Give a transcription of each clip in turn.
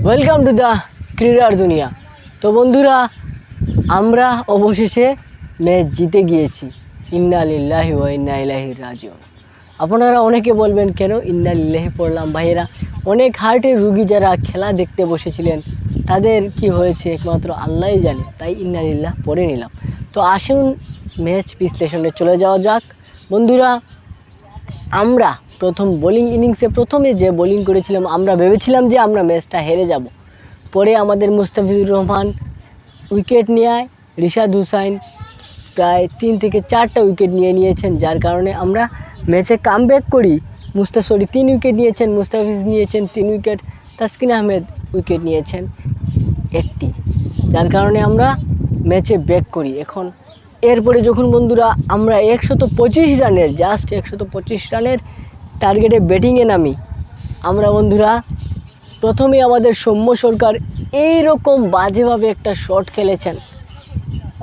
Welcome to the ক্রীড়ার দুনিয়া। তো বন্ধুরা, আমরা অবশেষে ম্যাচ জিতে গিয়েছি। ইন্না লিল্লাহি ওয়া ইন্না ইলাইহি রাজিউন। আপনারা অনেকে বলবেন কেন ইন্না লিল্লাহি পড়লাম? ভাইয়েরা, অনেক হার্টের রুগী যারা খেলা দেখতে বসেছিলেন তাদের কি হয়েছে একমাত্র আল্লাহই জানে, তাই ইন্না লিল্লাহ পড়ে নিলাম। তো আসুন ম্যাচ বিশ্লেষণে চলে যাওয়া যাক। বন্ধুরা, আমরা প্রথম বোলিং ইনিংসে প্রথমে যে বোলিং করেছিলাম, আমরা ভেবেছিলাম যে আমরা ম্যাচটা হেরে যাব। পরে আমাদের মুস্তাফিজুর রহমান উইকেট নেয়, রিশাদ হুসাইন প্রায় 3 থেকে 4টা উইকেট নিয়েছেন, যার কারণে আমরা ম্যাচে কামব্যাক করি। 3 উইকেট নিয়েছেন, মুস্তাফিজ নিয়েছেন 3 উইকেট, তাসকিন আহমেদ উইকেট নিয়েছেন 1টি, যার কারণে আমরা ম্যাচে ব্যাক করি। এরপরে যখন বন্ধুরা আমরা 125 রানের জাস্ট 125 রানের টার্গেটে ব্যাটিংয়ে নামি, আমরা বন্ধুরা প্রথমে আমাদের সৌম্য সরকার এই রকম বাজেভাবে একটা শট খেলেছেন,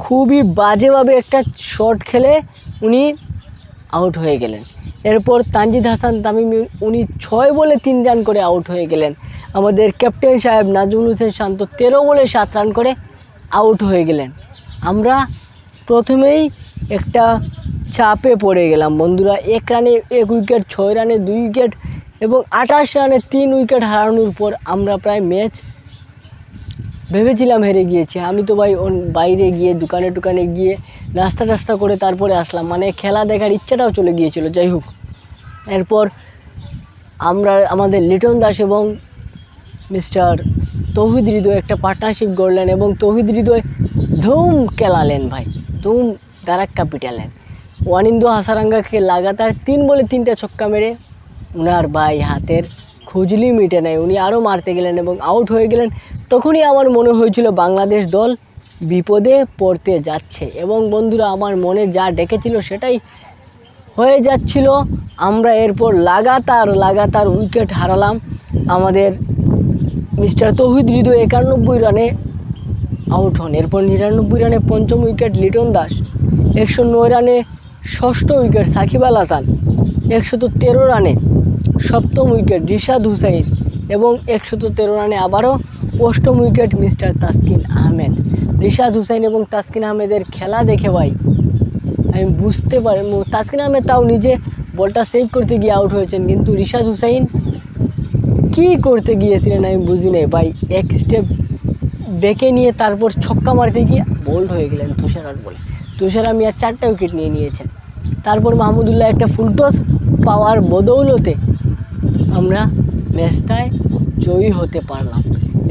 খুবই বাজেভাবে একটা শট খেলে উনি আউট হয়ে গেলেন। এরপর তানজিদ হাসান তামিম উনি 6 বলে 3 রান করে আউট হয়ে গেলেন। আমাদের ক্যাপ্টেন সাহেব নাজমুল হোসেন শান্ত 13 বলে 7 রান করে আউট হয়ে গেলেন। আমরা প্রথমেই একটা চাপে পড়ে গেলাম বন্ধুরা। 1 রানে 1 উইকেট, 6 রানে 2 উইকেট এবং 28 রানে 3 উইকেট হারানোর পর আমরা প্রায় ম্যাচ ভেবেছিলাম হেরে গিয়েছি। আমি তো ভাই বাইরে গিয়ে দোকানে গিয়ে নাস্তা করে তারপরে আসলাম, মানে খেলা দেখার ইচ্ছাটাও চলে গিয়েছিল। যাই হোক, এরপর আমাদের লিটন দাস এবং মিস্টার তৌহিদ হৃদয় একটা পার্টনারশিপ গড়লেন এবং তৌহিদ হৃদয় ধুম খেলালেন ভাই, ধুম দারাক্কা পিটালেন। ওয়ানিন্দু হাসারাঙ্গাকে লাগাতার 3 বলে 3টা ছক্কা মেরে ওনার ভাই হাতের খুজলি মিটে নেয়, উনি আরও মারতে গেলেন এবং আউট হয়ে গেলেন। তখনই আমার মনে হয়েছিল বাংলাদেশ দল বিপদে পড়তে যাচ্ছে এবং বন্ধুরা আমার মনে যা ডেকেছিল সেটাই হয়ে যাচ্ছিল। আমরা এরপর লাগাতার উইকেট হারালাম। আমাদের মিস্টার তৌহিদ হৃদয় 91 রানে আউট হন। এরপর 99 রানে 5ম উইকেট লিটন দাস, 109 রানে 6ষ্ঠ উইকেট সাকিব আল হাসান, 113 রানে 7ম উইকেট রিশাদ হুসাইন এবং 113 রানে আবারও 8ম উইকেট মিস্টার তাসকিন আহমেদ। রিশাদ হুসাইন এবং তাসকিন আহমেদের খেলা দেখে ভাই আমি বুঝতে পারি, তাসকিন আহমেদ তাও নিজে বলটা সেভ করতে গিয়ে আউট হয়েছেন, কিন্তু রিশাদ হুসাইন কী করতে গিয়েছিলেন আমি বুঝি নাই ভাই। এক স্টেপ ব্যাকে নিয়ে তারপর ছক্কা মারতে গিয়ে বোল্ড হয়ে গেলেন তুষার বলে। তুষার মিয়া 4টা উইকেট নিয়েছেন। তারপর মাহমুদুল্লাহ একটা ফুলটস পাওয়ার বদৌলতে আমরা ম্যাচটায় জয়ী হতে পারলাম।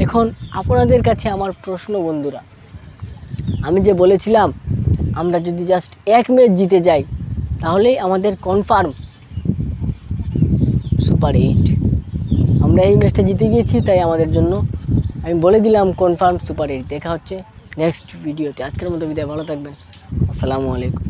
এখন আপনাদের কাছে আমার প্রশ্ন বন্ধুরা, আমি যে বলেছিলাম আমরা যদি জাস্ট 1 ম্যাচ জিতে যাই তাহলেই আমাদের কনফার্ম সুপার 8। আমরা এই ম্যাচটা জিতে গিয়েছি, তাই আমাদের জন্য আমি বলে দিলাম কনফার্ম সুপার 8। দেখা হচ্ছে নেক্সট ভিডিওতে। আজকের মতো বিদায়, ভালো থাকবেন, আসসালামু আলাইকুম।